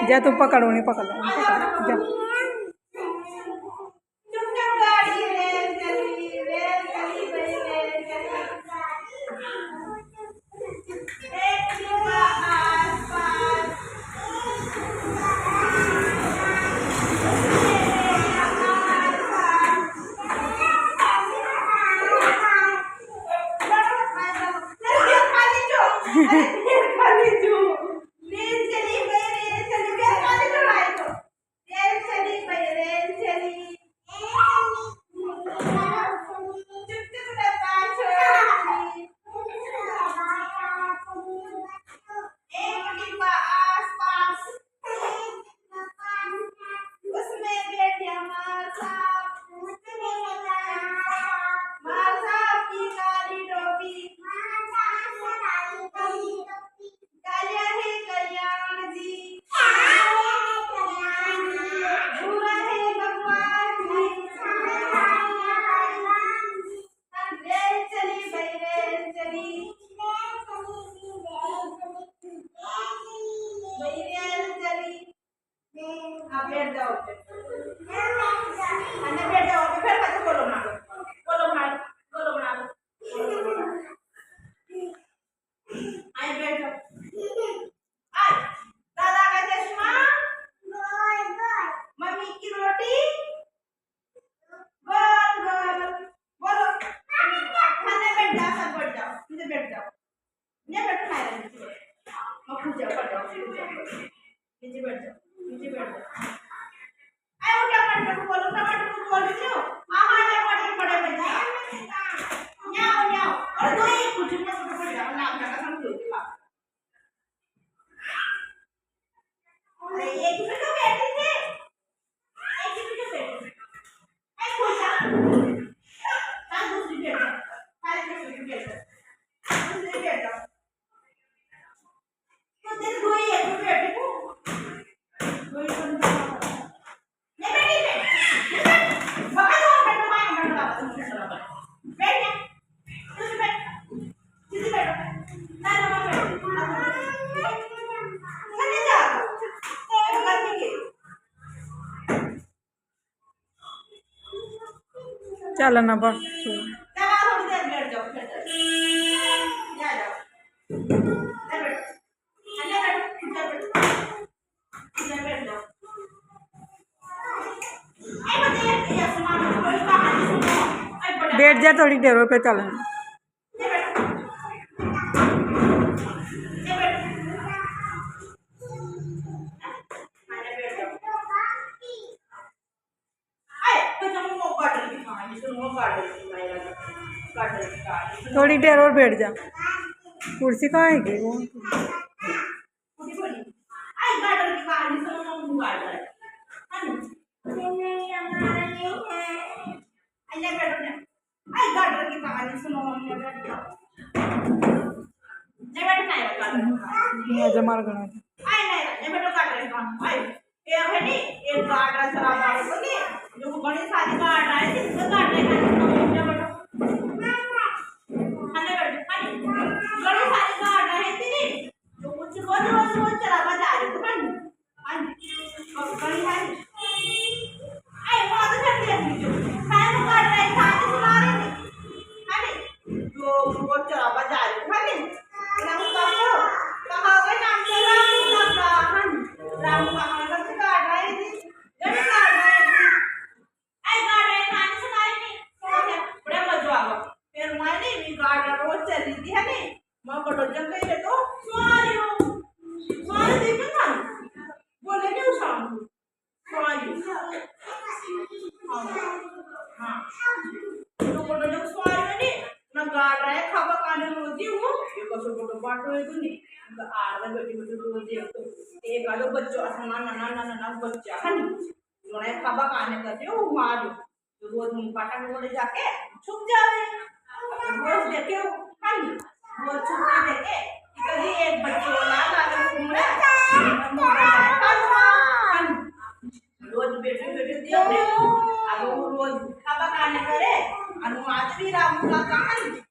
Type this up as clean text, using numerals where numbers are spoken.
जा तू पकड़ उन्हें पकड़ लो जा। चल ना बस बैठ जा थोड़ी देर पे चल। थोड़ी देर और बैठ जा। कुर्सी कहाँ है वो? जमाल गणा बच्चों बच्चा है खबा खाने करते हो मार रोज पाटा जाके छुप जावे रोज देखे रोज छुप के देखे कभी एक बच्चों रोज बेटे बेटे दियो रोज खबा खाने करे अनुमात भी राम का कहानी